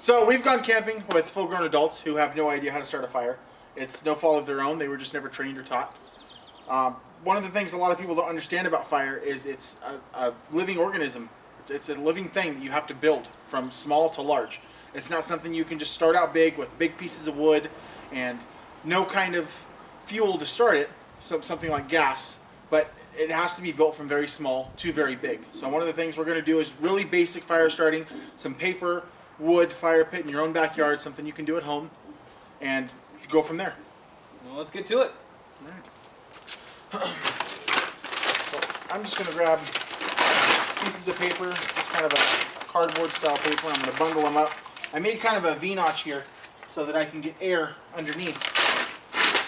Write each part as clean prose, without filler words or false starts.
So we've gone camping with full-grown adults who have no idea how to start a fire. It's no fault of their own. They were just never trained or taught. One of the things a lot of people don't understand about fire is it's a living organism. It's a living thing that you have to build from small to large. It's not something you can just start out big with big pieces of wood and no kind of fuel to start it, something like gas. But it has to be built from very small to very big. So one of the things we're going to do is really basic fire starting, some paper, wood, fire pit in your own backyard, something you can do at home, and go from there. Well, let's get to it. All right. So I'm just going to grab pieces of paper. It's kind of a cardboard style paper. I'm going to bundle them up. I made kind of a V-notch here so that I can get air underneath.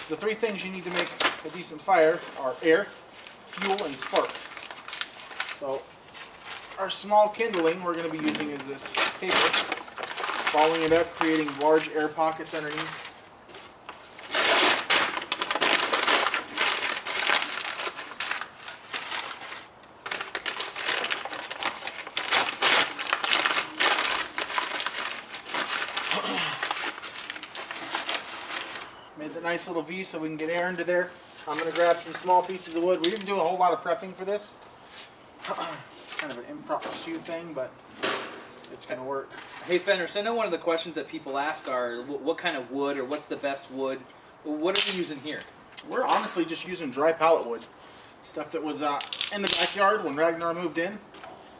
The three things you need to make a decent fire are air, fuel, and spark. So our small kindling we're going to be using is this paper. Following it up, creating large air pockets underneath. Made the nice little V so we can get air into there. I'm going to grab some small pieces of wood. We didn't do a whole lot of prepping for this. Kind of an improper shoot thing, but it's going to work. Hey Fenris, I know one of the questions that people ask are what kind of wood or what's the best wood. What are we using here? We're honestly just using dry pallet wood. Stuff that was in the backyard when Ragnar moved in,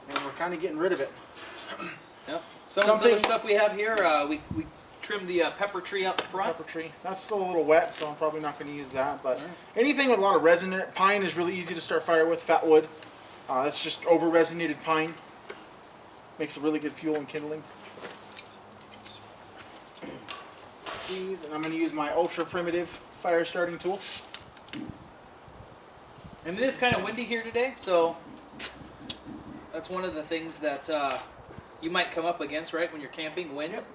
and we're kind of getting rid of it. Yeah. Some of the other stuff we have here, we trimmed the pepper tree out the front. Pepper tree. That's still a little wet, so I'm probably not going to use that. But anything with a lot of resin in it, pine is really easy to start fire with. Fat wood. That's just over resinated pine. Makes a really good fuel and kindling. These, and I'm going to use my ultra primitive fire starting tool. And it is kind of windy here today, so that's one of the things that you might come up against, right, when you're camping, wind. Yep.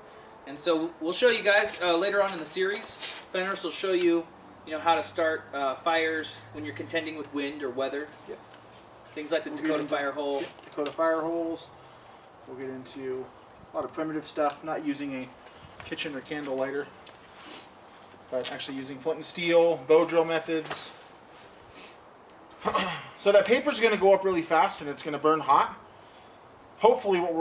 And so we'll show you guys later on in the series. Fenris will show you, how to start fires when you're contending with wind or weather. Yep. Things like the Dakota fire hole. Yep. Dakota fire holes. We'll get into a lot of primitive stuff, not using a kitchen or candle lighter, but actually using flint and steel, bow drill methods. So that paper's going to go up really fast and it's going to burn hot. Hopefully what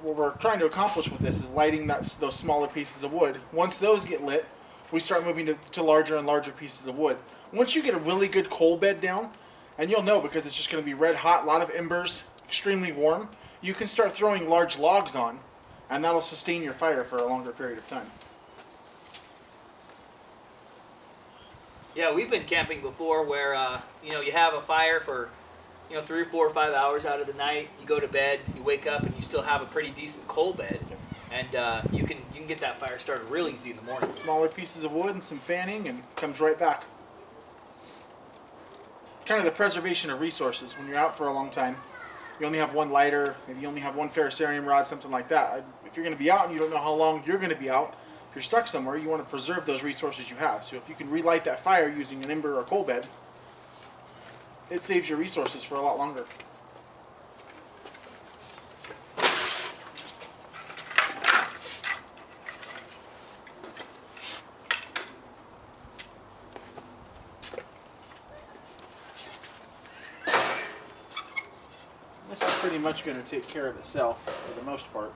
we're trying to accomplish with this is lighting those smaller pieces of wood. Once those get lit, we start moving to larger and larger pieces of wood. Once you get a really good coal bed down, and you'll know because it's just going to be red hot, a lot of embers, extremely warm, you can start throwing large logs on, and that'll sustain your fire for a longer period of time. Yeah, we've been camping before where, you have a fire for, 3 or 4 or 5 hours out of the night. You go to bed, you wake up, and you still have a pretty decent coal bed. And you can get that fire started real easy in the morning. Smaller pieces of wood and some fanning, and it comes right back. Kind of the preservation of resources. When you're out for a long time, you only have one lighter, maybe you only have one ferrocerium rod, something like that. If you're going to be out and you don't know how long you're going to be out, if you're stuck somewhere, you want to preserve those resources you have. So if you can relight that fire using an ember or coal bed, it saves your resources for a lot longer. This is pretty much going to take care of itself for the most part.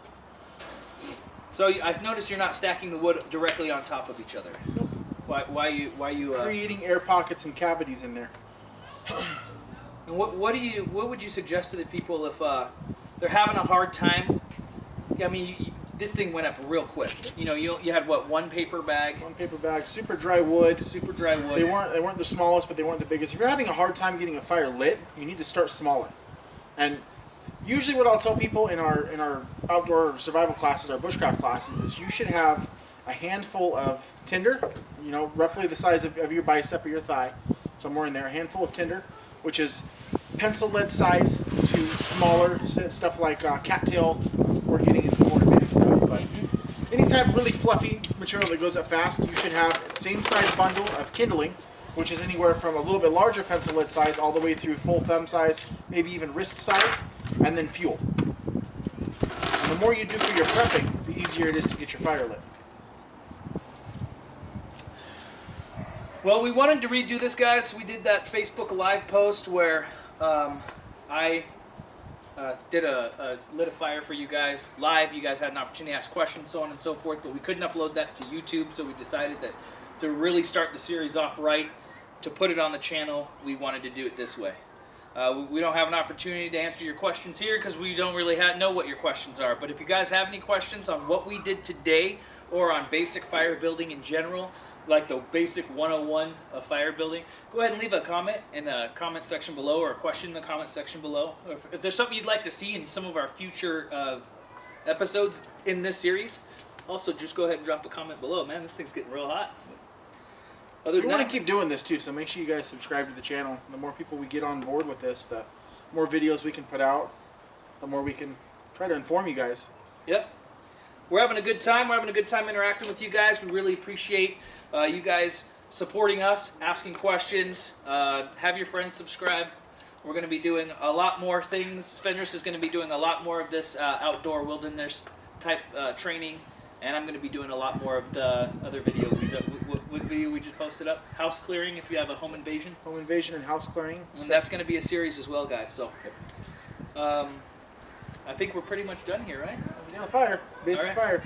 So I noticed you're not stacking the wood directly on top of each other. Nope. Why you creating air pockets and cavities in there. And what would you suggest to the people if they're having a hard time? I mean, this thing went up real quick. You had what, one paper bag? One paper bag, super dry wood. Super dry wood. They weren't the smallest, but they weren't the biggest. If you're having a hard time getting a fire lit, you need to start smaller. And usually what I'll tell people in our outdoor survival classes, our bushcraft classes, is you should have a handful of tinder, roughly the size of your bicep or your thigh, somewhere in there, a handful of tinder, which is pencil lead size to smaller stuff like cattail. We're getting into more advanced stuff, but any type of really fluffy material that goes up fast, you should have the same size bundle of kindling, which is anywhere from a little bit larger pencil lead size all the way through full thumb size, maybe even wrist size, and then fuel. And the more you do for your prepping, the easier it is to get your fire lit. Well, we wanted to redo this, guys. We did that Facebook Live post where I lit a fire for you guys live. You guys had an opportunity to ask questions, so on and so forth, but we couldn't upload that to YouTube, so we decided that to really start the series off right, to put it on the channel, we wanted to do it this way. We don't have an opportunity to answer your questions here because we don't really know what your questions are, but if you guys have any questions on what we did today or on basic fire building in general, like the basic 101 of fire building, go ahead and leave a comment in the comment section below, or a question in the comment section below. If there's something you'd like to see in some of our future episodes in this series, also just go ahead and drop a comment below. Man, this thing's getting real hot. We want to keep doing this too, so make sure you guys subscribe to the channel. The more people we get on board with this, the more videos we can put out, the more we can try to inform you guys. Yep. We're having a good time. We're having a good time interacting with you guys. We really appreciate you guys supporting us, asking questions. Have your friends subscribe. We're going to be doing a lot more things. Fenris is going to be doing a lot more of this outdoor wilderness type training, and I'm going to be doing a lot more of the other video. What video we just posted up? House clearing if you have a home invasion. Home invasion and house clearing. And that's going to be a series as well, guys. So I think we're pretty much done here, right? Yeah, fire. Basic right. fire.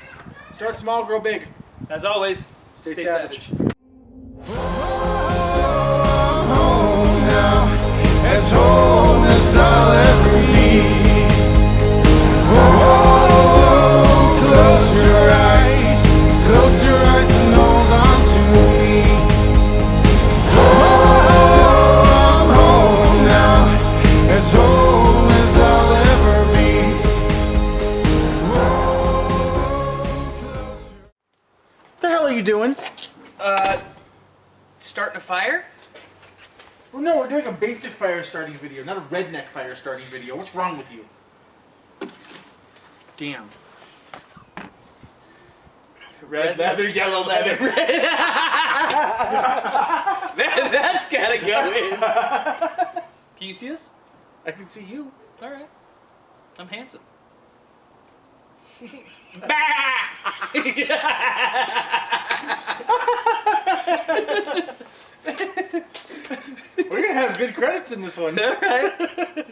Start small, grow big. As always, Stay savage. Home now, as home as I'll ever need. Oh, close your eyes and hold on to me. Oh, I'm home now, as home as I'll ever be. What the hell are you doing? Starting a fire? Well, no, we're doing a basic fire starting video, not a redneck fire starting video. What's wrong with you? Damn. Red leather, yellow leather. That's gotta go in. Can you see us? I can see you. All right. I'm handsome. We're gonna have good credits in this one. All right.